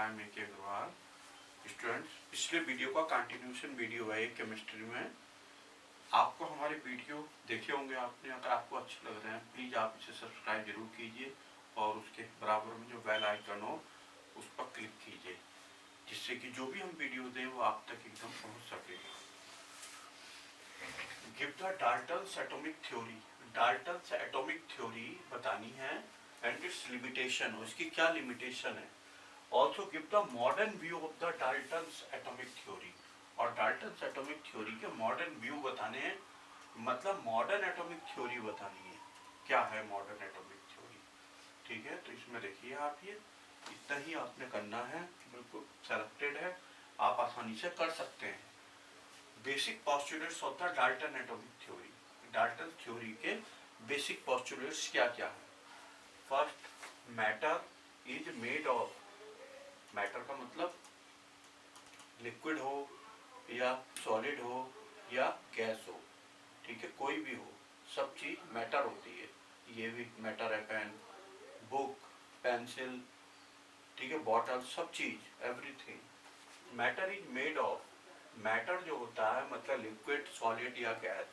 I am A K. Agarwal. Students, पिछले video का continuation video है केमिस्ट्री में। आपको हमारे वीडियो देखे होंगे आपने, अगर आपको अच्छे लग रहे हैं प्लीज़ आप इसे सब्सक्राइब जरूर कीजिए और उसके बराबर में जो बेल आइकन हो उस पर क्लिक कीजिए, जिससे कि जो भी हम वीडियो दें वो आप तक एकदम पहुंच सके। Give the Dalton's atomic theory. Dalton's atomic theory बतानी है एंड इट्स लिमिटेशन, उसकी क्या लिमिटेशन है। Also give the modern view of the Dalton's atomic theory. और डाल्टन्स एटॉमिक थ्योरी के मॉडर्न व्यू बताने हैं, मतलब मॉडर्न एटॉमिक थ्योरी बतानी है। क्या है मॉडर्न एटॉमिक थ्योरी? ठीक है, तो इसमें देखिए आप ये इतना ही आपने करना है, बिल्कुल सेलेक्टेड है, आप आसानी से कर सकते हैं। Basic postulates of the Dalton atomic theory. Dalton theory के बेसिक पोस्टुलेट्स क्या क्या है? First, matter is made of. Matter का मतलब लिक्विड हो या सॉलिड हो या गैस हो, ठीक है, कोई भी हो, सब चीज मैटर होती है। ये भी मैटर है, पेन, बुक, पेंसिल, ठीक है, बॉटल, सब चीज, everything. Matter is made of. Matter जो होता है मतलब लिक्विड, सॉलिड या gas,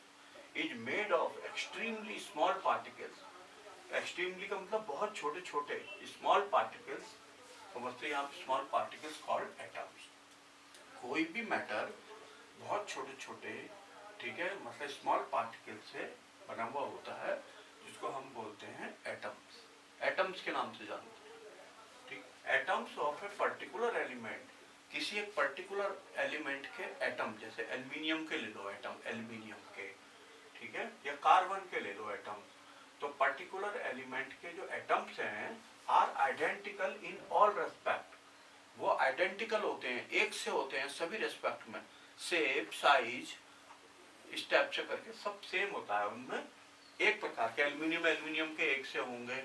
is made of extremely small particles. Extremely का मतलब बहुत छोटे छोटे, स्मॉल पार्टिकल्स, समझते हैं आप, स्मॉल पार्टिकल्स कॉल्ड एटम्स। कोई भी मैटर बहुत छोटे छोटे, ठीक है, मतलब स्मॉल पार्टिकल से बना हुआ होता है, जिसको हम बोलते हैं एटम्स। एटम्स के नाम से जानते हैं, ठीक। Atoms of a particular element, किसी एक पर्टिकुलर एलिमेंट के एटम, जैसे एल्यूमिनियम के ले लो एटम, एल्यूमिनियम के, ठीक है, या कार्बन के ले लो एटम। तो पर्टिकुलर एलिमेंट के जो एटम्स हैं are identical in all respect. वो आइडेंटिकल होते हैं, एक से होते हैं सभी रेस्पेक्ट में, शेप, साइज, स्टेप से करके सब सेम होता है उनमें। एक प्रकार के एल्यूमिनियम एल्यूमिनियम के एक से होंगे,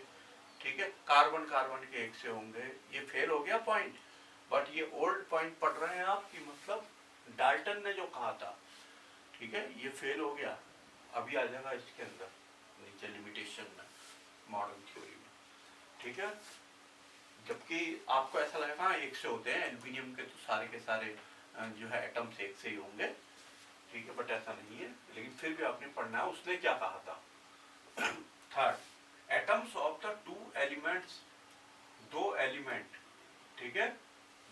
ठीक है, कार्बन कार्बन के एक से होंगे। ये फेल हो गया पॉइंट, बट ये ओल्ड पॉइंट पढ़ रहे हैं आप, कि मतलब डाल्टन ने जो कहा था, ठीक है, ये फेल हो गया। अभी आ जाएगा इसके अंदर नीचे लिमिटेशन में, मॉडर्न थ्योरी में, ठीक है। जबकि आपको ऐसा लगेगा हाँ एक से होते हैं, एल्यूमिनियम के तो सारे के सारे जो है एटम्स एक से ही होंगे, ठीक है, बट ऐसा नहीं है। लेकिन फिर भी आपने पढ़ना है उसने क्या कहा था। Third, atoms of the two elements, दो एलिमेंट, ठीक है,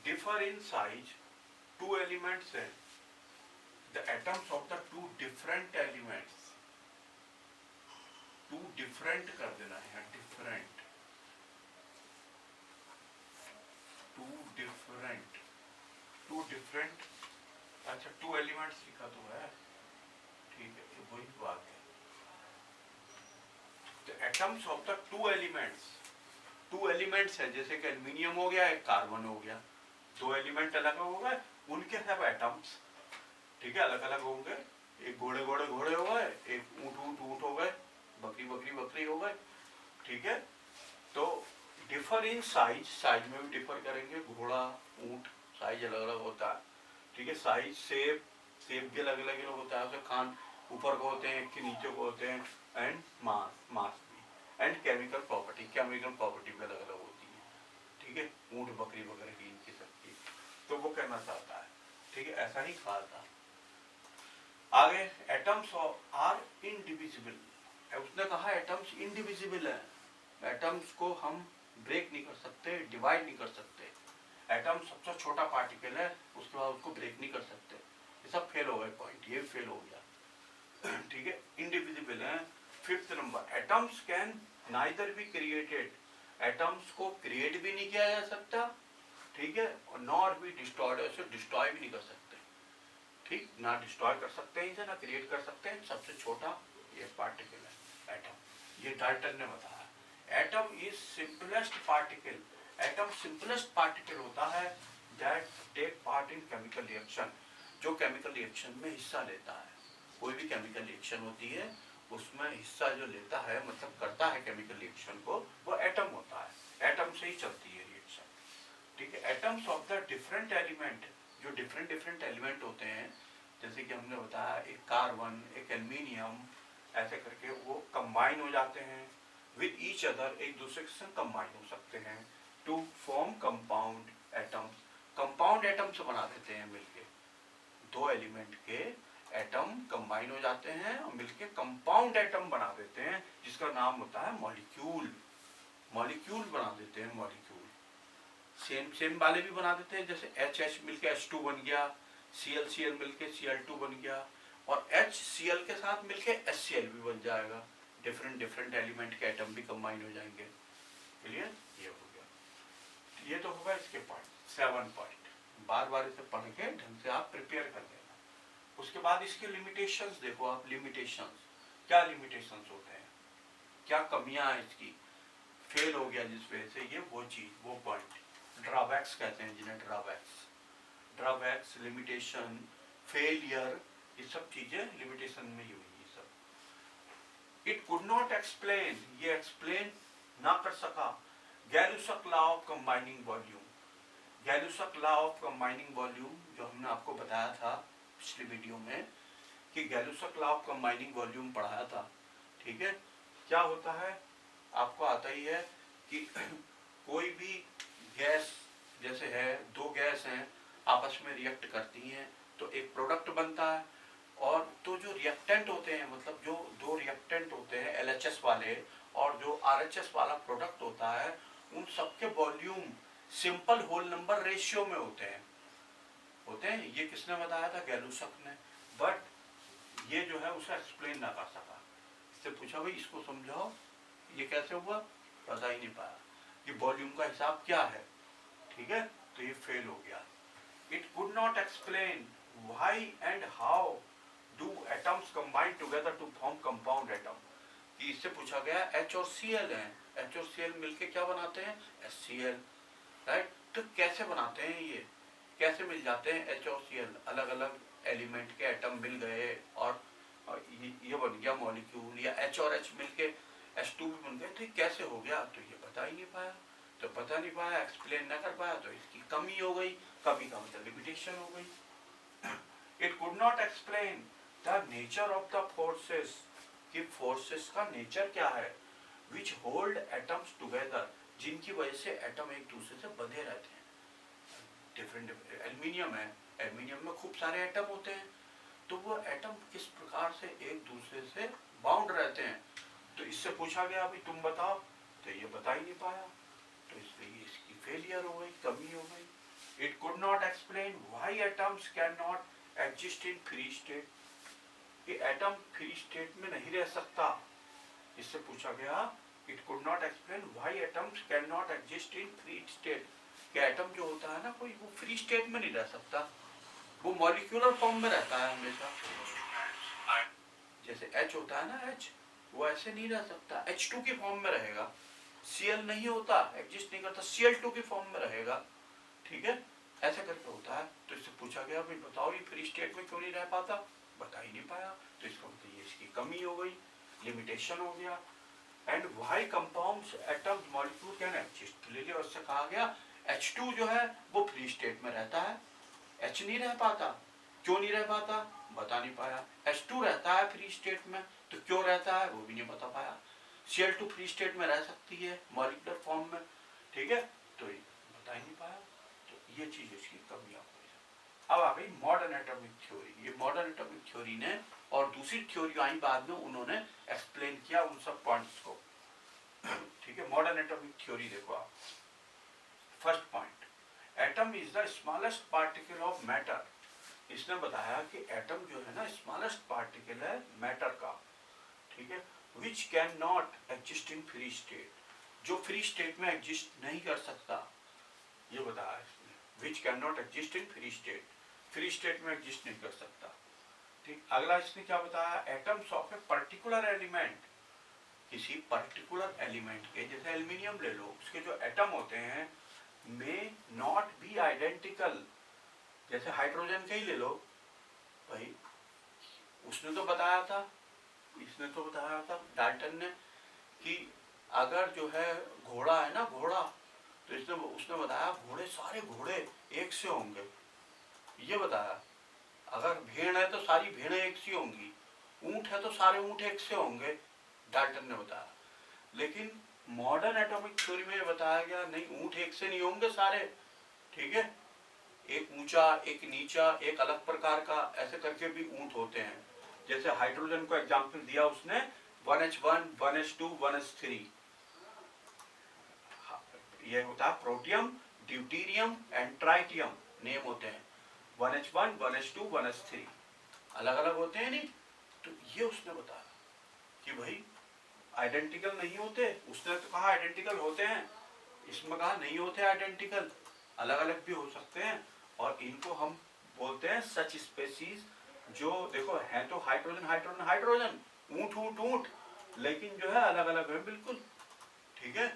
differ in size. Two elements है, the atoms of the two different elements, two different कर देना है, different, two different, two different, अच्छा टू एलिमेंट्स लिखा तो है, ठीक है, तो वही बात है। तो atoms of the two elements, to elements है, जैसे कि एल्यूमिनियम हो गया, एक कार्बन हो गया, दो एलिमेंट अलग हो गए, उनके सब एटम्स, ठीक है, अलग अलग होंगे। एक घोड़े घोड़े घोड़े हो गए, एक ऊंट ऊंट ऊंट हो गए, बकरी बकरी बकरी हो गए, ठीक है। तो डिफर इन साइज, साइज में भी डिफर करेंगे, घोड़ा ऊंट साइज अलग अलग होता है, ठीक है। साइज, शेप, शेप भी अलग अलग होता है, उसके कान ऊपर को होते हैं कि नीचे को होते हैं, एंड मास, मास भी, and chemical property, chemical property भी अलग अलग होती है, ठीक है, ऊंट बकरी वगैरह की, इनकी सबकी। तो वो कहना चाहता है, ठीक है, ऐसा ही कहा था। आगे, एटम्स आर इनडिविजिबल, उसने कहा एटम्स इनडिविजिबल है, एटम्स को हम ब्रेक नहीं कर सकते, डिवाइड नहीं कर सकते। एटम सबसे छोटा पार्टिकल है, उसके बाद उसको ब्रेक नहीं कर सकते। ये सब फेल हो गए पॉइंट, ये फेल हो गया, ठीक है, इनडिविजिबल है। Fifth number, atoms can neither be created, atoms को क्रिएट भी नहीं किया जा सकता, ठीक है, और नॉर भी डिस्ट्रॉयड, ऐसे डिस्ट्रॉय भी नहीं कर सकते, ठीक, ना डिस्ट्रॉय कर सकते हैं इसे, ना क्रिएट कर सकते हैं। सबसे छोटा ये पार्टिकल है एटम, ये डाल्टन ने बताया। Atom is simplest particle, atom simplest particle होता है that take part in chemical reaction, जो केमिकल रिएक्शन में हिस्सा लेता है। कोई भी केमिकल रिएक्शन होती है उसमें हिस्सा जो लेता है, मतलब करता है केमिकल रिएक्शन को, वो एटम होता है, एटम से ही चलती है रिएक्शन, ठीक है। Atoms of the different element, जो डिफरेंट डिफरेंट एलिमेंट होते हैं, जैसे कि हमने बताया एक कार्बन, एक एल्यूमिनियम, ऐसे करके वो कंबाइन हो जाते हैं विद ईच अदर, एक दूसरे के साथ कंबाइन हो सकते हैं to form compound, atoms compound atom से बना देते हैं मिलके, दो एलिमेंट के एटम कंबाइन हो जाते हैं और मिलके कंपाउंड एटम बना देते हैं जिसका नाम होता है मॉलिक्यूल। मॉलिक्यूल बना देते हैं मॉलिक्यूल। सेम सेम वाले भी बना देते हैं, जैसे एच एच मिलके H2 बन गया, Cl मिलके Cl2 बन गया, और HCl के साथ मिलके HCl भी बन जाएगा। डिफरेंट डिफरेंट एलिमेंट के एटम भी कंबाइन हो जाएंगे। क्लियर? ये हो गया। ये तो होगा इसके पॉइंट, 7 पॉइंट। बार बार इसे पढ़ के ढंग से आप प्रिपेयर कर लेना। उसके बाद इसके लिमिटेशंस देखो आप। लिमिटेशंस क्या, लिमिटेशंस होते हैं, क्या कमियां हैं इसकी, फेल हो गया जिस वजह से ये, वो चीज, वो पॉइंट। ड्रॉबैक्स कहते हैं जिन्हें, ड्रॉबैक्स। ड्रॉबैक्स, लिमिटेशन, फेलियर, ये सब चीजें लिमिटेशन में ही हुई सब। इट कुड नॉट एक्सप्लेन, ये एक्सप्लेन ना कर सका। Gay Lussac law of combining volume, Gay Lussac law of combining volume जो हमने आपको बताया था पिछली वीडियो में, कि Gay Lussac law of combining volume पढ़ाया था। ठीक है, क्या होता है आपको आता ही है कि कोई भी गैस जैसे है, दो गैस हैं आपस में रिएक्ट करती हैं तो एक प्रोडक्ट बनता है, और तो जो रिएक्टेंट होते हैं, मतलब जो दो रिएक्टेंट होते हैं LHS वाले और जो RHS वाला प्रोडक्ट होता है, उन सबके volume simple whole number ratio में होते हैं। ये किसने बताया था? गैलुसक ने। बट ये जो है उसे एक्सप्लेन ना कर सका। इससे पूछा भाई इसको समझाओ, ये कैसे हुआ, पता ही नहीं पाया कि वॉल्यूम का हिसाब क्या है। ठीक है, तो ये फेल हो गया। It could not explain why and how do atoms combine together to form compound atom. कि इससे पूछा गया H और Cl है, H और Cl मिलके क्या बनाते हैं? HCl, right. तो कैसे बनाते हैं ये, कैसे मिल जाते हैं H और Cl? अलग अलग एलिमेंट के एटम मिल गए और ये बन गया मॉलिक्यूल, या H और H मिलके H2 भी बन गए, तो ये कैसे हो गया? तो ये बता ही नहीं पाया। तो पता नहीं पाया, एक्सप्लेन ना कर पाया, तो इसकी कमी हो गई। कमी का मतलब लिमिटेशन हो गई। It could not explain the nature of the forces, कि फोर्सेस का नेचर क्या है, विच होल्ड एटम्स टुगेदर, जिनकी वजह से एटम एक दूसरे से बंधे रहते हैं। डिफरेंट एल्यूमिनियम है, एल्यूमिनियम में खूब सारे एटम होते हैं, तो वो एटम किस प्रकार से एक दूसरे से बाउंड रहते हैं। तो इससे पूछा गया अभी तुम बताओ, तो ये बता ही नहीं पाया, तो इसलिए इसकी फेलियर हो गई, कमी हो गई। It could not explain why atoms can not exist in free state, कि एटम फ्री स्टेट में नहीं रह सकता। इससे पूछा गया it could not explain why atoms can not exist in free state, कि एटम जो होता है ना कोई, वो फ्री स्टेट में नहीं रह सकता, वो मॉलिक्यूलर फॉर्म में रहता है हमेशा। जैसे H होता है ना, H, वो ऐसे नहीं रह सकता, H2 की फॉर्म में रहेगा। Cl नहीं होता, एग्जिस्ट नहीं करता, Cl2 की फॉर्म में रहेगा। ठीक है, ऐसे करके होता है। तो इससे पूछा गया भाई बताओ ये फ्री स्टेट में क्यों नहीं रह पाता, बता ही नहीं पाया, तो इसका मतलब ये इसकी कमी हो गई, लिमिटेशन हो गया। And why compounds atoms molecule can exist, clearly उससे कहा गया H2 जो है वो फ्री स्टेट में रहता है, H नहीं रह पाता। क्यों नहीं रह पाता, बता नहीं पाया। H2 रहता है फ्री स्टेट में, तो क्यों रहता है वो भी नहीं बता पाया। Cl2 फ्री स्टेट में रह सकती है मॉलिक्यूलर फॉर्म में, ठीक है, तो ये बता ही नहीं पाया। तो ये चीज इसकी कमी आ गई। अब आ गई मॉडर्न एटॉमिक थ्योरी। ये मॉडर्न एटॉमिक थ्योरी ने, और दूसरी थ्योरी आई बाद में, उन्होंने एक्सप्लेन किया उन सब पॉइंट्स को। ठीक है, मॉडर्न एटॉमिक थ्योरी देखो आप। First point, atom is the smallest particle of matter. इसने बताया कि एटम जो है ना स्मॉलेस्ट पार्टिकल है मैटर का, ठीक है, which can not exist in free state, जो फ्री स्टेट में एग्जिस्ट नहीं कर सकता, ये बताया इसने, which can not exist in free state, free state में एग्जिस्ट नहीं कर सकता। ठीक, अगला इसने क्या बताया, atoms of a particular element, किसी पर्टिकुलर एलिमेंट के, जैसे एल्यूमिनियम ले लो, उसके जो एटम होते हैं में नॉट बी आइडेंटिकल, जैसे हाइड्रोजन के ही ले लो भाई, उसने तो बताया था, इसने तो बताया था डाल्टन ने, कि अगर जो है घोड़ा है ना, घोड़ा, तो इसने उसने बताया घोड़े, सारे घोड़े एक से होंगे, ये बताया। अगर भेड़ है तो सारी भेड़ें एक सी होंगी, ऊंट है तो सारे ऊंट एक से होंगे, डाल्टन ने बताया। लेकिन मॉडर्न एटॉमिक थ्योरी में बताया गया नहीं, ऊंट एक से नहीं होंगे सारे, ठीक है, एक ऊंचा एक नीचा एक अलग प्रकार का, ऐसे करके भी ऊंट होते हैं। जैसे हाइड्रोजन को एग्जाम्पल दिया उसने 1h1 1h2 1h3, ये होता है protium, deuterium and tritium name होते हैं। 1h1 1h2 1h3 अलग अलग होते हैं नहीं। तो ये उसने बताया कि भाई आइडेंटिकल नहीं होते, उसने तो कहा आइडेंटिकल होते हैं, इसमें कहा नहीं होते आइडेंटिकल, अलग अलग भी हो सकते हैं। और इनको हम बोलते हैं सच स्पेसीज, जो देखो है तो हाइड्रोजन हाइड्रोजन हाइड्रोजन, ऊंट ऊंट ऊंट, लेकिन जो है अलग अलग है बिल्कुल। ठीक है,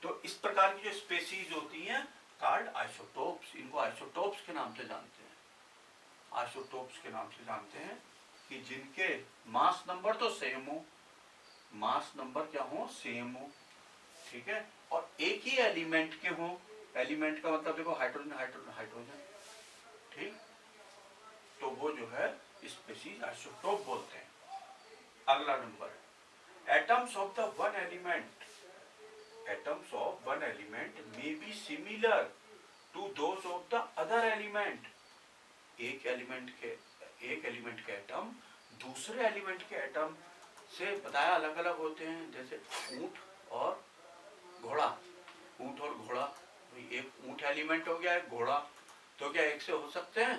तो इस प्रकार की जो स्पेसीज होती हैं कार्ड आइसोटोप्स, इनको आइसोटोप्स के नाम से जानते हैं, आइसोटोप्स के नाम से जानते हैं, कि जिनके मास नंबर तो सेम हो, मास नंबर क्या हो, सेम हो। ठीक है, और एक ही एलिमेंट के हो, एलिमेंट का मतलब देखो हाइड्रोजन हाइड्रोजन हाइड्रोजन, ठीक, तो वो जो है स्पेसीज आइसोटोप बोलते हैं। अगला number, atoms of the one element, atoms of one element may be similar to those of the other element. एक एलिमेंट के एटम दूसरे एलिमेंट के एटम से बताया अलग अलग होते हैं। जैसे ऊंट और घोड़ा, ऊंट और घोड़ा, एक ऊंट एलिमेंट हो गया, एक घोड़ा, तो क्या एक से हो सकते हैं?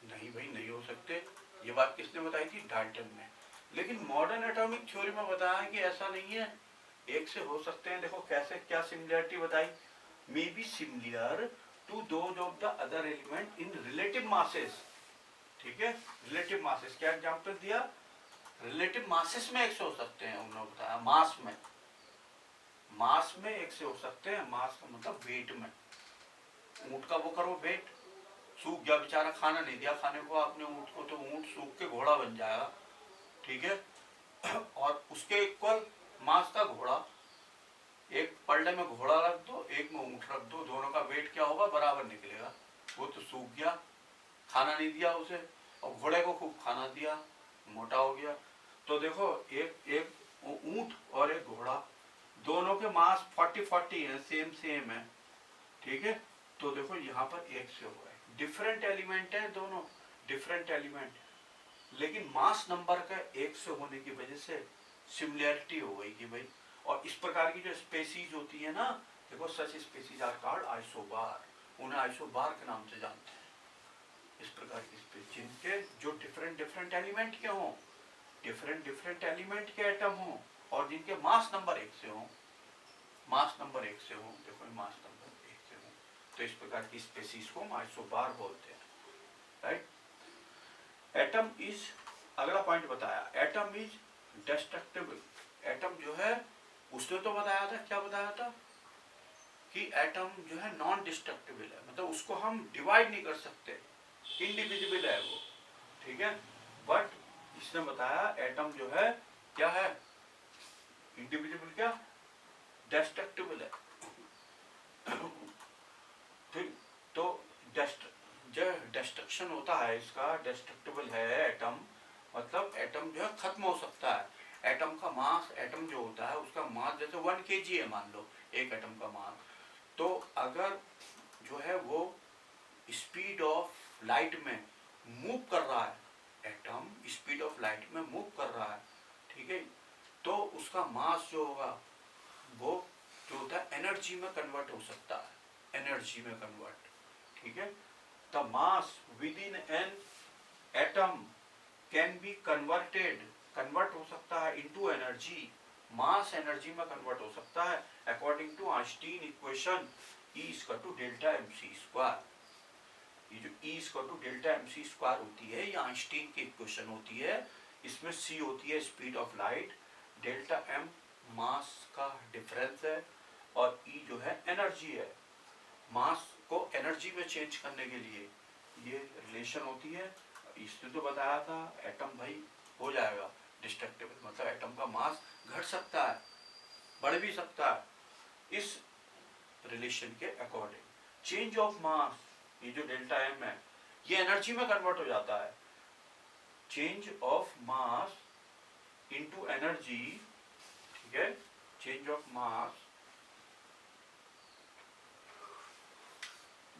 नहीं भाई, नहीं हो सकते। ये बात किसने बताई थी? डाल्टन ने। लेकिन मॉडर्न एटॉमिक थ्योरी में बताया है कि ऐसा नहीं है, एक से हो सकते हैं। देखो कैसे, क्या सिमिलरिटी बताई, may be similar to those of the other element in relative masses. ठीक है, रिलेटिव मासेस, क्या एग्जांपल दिया, रिलेटिव मासेस में एक से हो सकते हैं, उन्होंने बताया मास में, मास में एक से हो सकते हैं, मास का मतलब वेट में। ऊंट का वो करो वेट, सूख गया बेचारा, खाना नहीं दिया खाने को आपने ऊंट को, तो ऊंट सूख के घोड़ा बन जाएगा। ठीक है, और उसके इक्वल मास का घोड़ा, एक पल्ले में घोड़ा रख दो, एक में ऊंट रख दो, दोनों का वेट क्या होगा, बराबर निकलेगा। वो तो सूख गया, खाना नहीं दिया उसे, और घोड़े को खूब खाना दिया, मोटा हो गया। तो देखो एक एक ऊंट और एक घोड़ा, दोनों के मास 40-40 है, सेम सेम है। ठीक है, तो देखो यहाँ पर एक से हुआ है, डिफरेंट एलिमेंट है दोनों, डिफरेंट एलिमेंट, लेकिन मास नंबर का एक से होने की वजह से सिमिलैरिटी हो गई कि भाई। और इस प्रकार की जो स्पेसीज होती है ना, देखो सच स्पेसीज आर कॉल्ड आइसोबार, उन्हें आइसोबार के नाम से जानते हैं। इस प्रकार की स्पेसीज जिनके जो डिफरेंट डिफरेंट एलिमेंट के हों, डिफरेंट डिफरेंट एलिमेंट के एटम हों, और जिनके मास नंबर एक से हों, मास नंबर एक से हों, देखो मास नंबर एक से हों, तो इस प्रकार की स्पेसीज को हम आइसोबार बोलते हैं। राइट, एटम इज, अगला पॉइंट बताया, एटम इज डिस्ट्रक्टिबल। एटम जो है, उसने तो बताया था, क्या बताया था कि एटम जो है नॉन डिस्ट्रक्टिबल है, मतलब उसको हम डिवाइड नहीं कर सकते, इंडिविजिबल है वो। ठीक है, बट इसने बताया एटम जो है क्या है, इंडिविजिबल, क्या डिस्ट्रक्टिबल है। ठीक, तो जो डिस्ट्रक्शन होता है इसका, डिस्ट्रक्टिबल है एटम, मतलब एटम जो है खत्म हो सकता है। एटम का मास, एटम जो होता है उसका मास जैसे 1 kg है मान लो, एक एटम का मास, तो अगर जो है वो स्पीड ऑफ लाइट में मूव कर रहा है, एटम स्पीड ऑफ लाइट में मूव कर रहा है, ठीक है, तो उसका मास जो होगा वो जो होता है एनर्जी में कन्वर्ट हो सकता है, एनर्जी में कन्वर्ट। ठीक है, the mass with in an atom can be converted, convert हो सकता है इनटू एनर्जी, मास एनर्जी में कन्वर्ट हो सकता है, according to Einstein equation E equal to delta mc square. ये जो E equal to delta mc square होती है, ये आइंस्टीन की इक्वेशन होती है। इसमें c होती है speed of light, delta m मास का डिफरेंस है, और E जो है एनर्जी है, मास को एनर्जी में चेंज करने के लिए ये रिलेशन होती है। इसने तो बताया था एटम भाई हो जाएगा डिस्ट्रक्टिबल, मतलब एटम का मास घट सकता है, बढ़ भी सकता है, इस रिलेशन के अकॉर्डिंग। चेंज ऑफ मास, ये जो डेल्टा एम है, ये एनर्जी में कन्वर्ट हो जाता है, change of mass into energy. ठीक है, चेंज ऑफ मास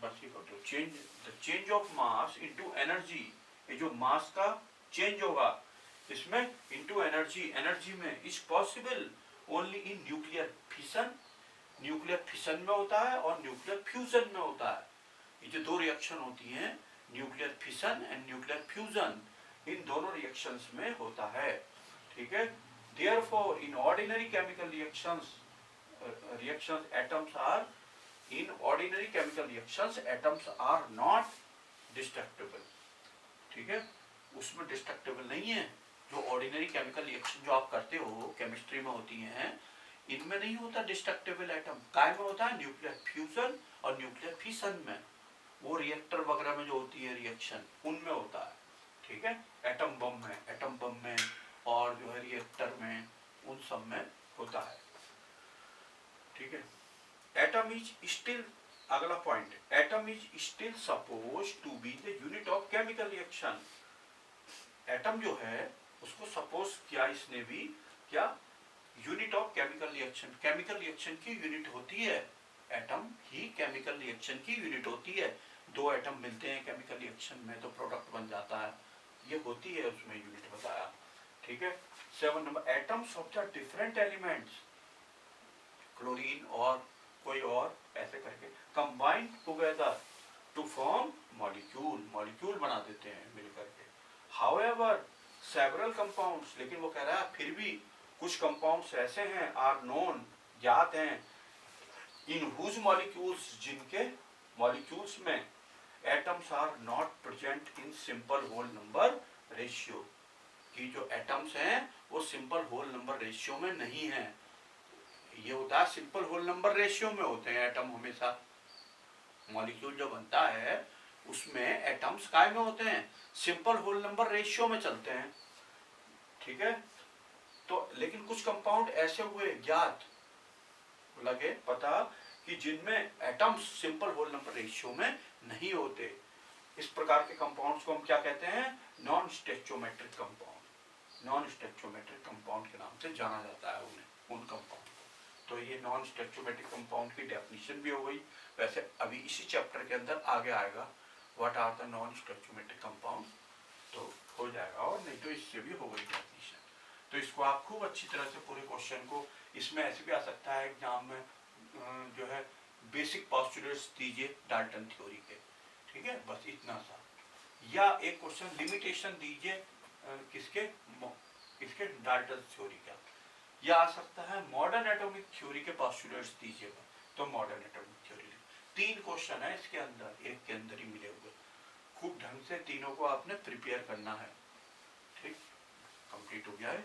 बस ये कर दो, change the change of mass into energy, ये जो मास का चेंज होगा इसमें इनटू एनर्जी, एनर्जी में is possible only in nuclear fission, nuclear fission में होता है और न्यूक्लियर फ्यूजन में होता है। ये जो दो रिएक्शन होती हैं nuclear fission and nuclear fusion, इन दोनों रिएक्शंस में होता है, ठीक है। Therefore in ordinary chemical reactions atoms are in ordinary chemical reactions atoms are not destructible, ठीक है, उसमें डिस्ट्रक्टेबल नहीं है। जो ऑर्डिनरी केमिकल रिएक्शन जो आप करते हो केमिस्ट्री में होती हैं, इनमें नहीं होता डिस्ट्रक्टेबल एटम, काय में होता है न्यूक्लियर फ्यूजन और न्यूक्लियर फिशन में, वो रिएक्टर वगैरह में जो होती है रिएक्शन उनमें होता है, ठीक है। एटम बम में और जो है रिएक्टर में उन सब में होता है, ठीक है। एटम इज स्टिल, अगला point, atom is still suppose to be the unit of chemical reaction. Atom जो है उसको सपोज किया इसने भी, क्या unit of chemical reaction, chemical reaction की यूनिट होती है, एटम ही केमिकल रिएक्शन की यूनिट होती है। दो एटम मिलते हैं केमिकल रिएक्शन में तो प्रोडक्ट बन जाता है, ये होती है उसमें यूनिट बताया, ठीक है। 7 number, atoms of the different elements, chlorine और कोई और ऐसे करके combine together to form molecule, molecule बना देते हैं मिलकर के। हाउएवर सेवरल कंपाउंड्स, लेकिन वो कह रहा है फिर भी कुछ कंपाउंड्स ऐसे हैं आर नोन, ज्ञात हैं, इन हुज मॉलिक्यूल्स, जिनके मॉलिक्यूल्स में atoms are not present in simple whole number ratio, कि जो एटम्स हैं वो सिंपल होल नंबर रेशियो में नहीं है। ये होता है सिंपल होल नंबर रेशियो में होते हैं एटम, हमेशा मॉलिक्यूल जो बनता है उसमें एटम्स काय में होते हैं, सिंपल होल नंबर रेशियो में चलते हैं, ठीक है। तो लेकिन कुछ कंपाउंड ऐसे हुए ज्ञात लगे पता कि जिनमें atoms simple whole number ratio में नहीं होते, इस प्रकार के कंपाउंड्स को हम क्या कहते हैं, non stoichiometric compound, non stoichiometric compound के नाम से जाना जाता है उन्हें, उन कंपाउंड। तो ये नॉन स्टेचोमेट्रिक कंपाउंड की डेफिनेशन भी हो गई, वैसे अभी इसी चैप्टर के अंदर आगे आएगा what are the non stoichiometric compound, तो हो जाएगा, और नहीं तो इससे भी हो गई डेफिनेशन। तो इसको आप खूब अच्छी तरह से पूरे क्वेश्चन को, इसमें ऐसे भी आ सकता है एग्जाम में जो है बेसिक पोस्टुलेट्स दीजिए डाल्टन थ्योरी के, ठीक है, बस इतना सा, या एक क्वेश्चन लिमिटेशन दीजिए किसके डाल्टन थ्योरी का, या आ सकता है मॉडर्न एटॉमिक थ्योरी के पोस्टुलेट्स दीजिएगा तो मॉडर्न एटॉमिक थ्योरी। 3 क्वेश्चन है इसके अंदर, एक के अंदर ही मिले हुए, खूब ढंग से तीनों को आपने प्रिपेयर करना है, ठीक, कंप्लीट हो गया है।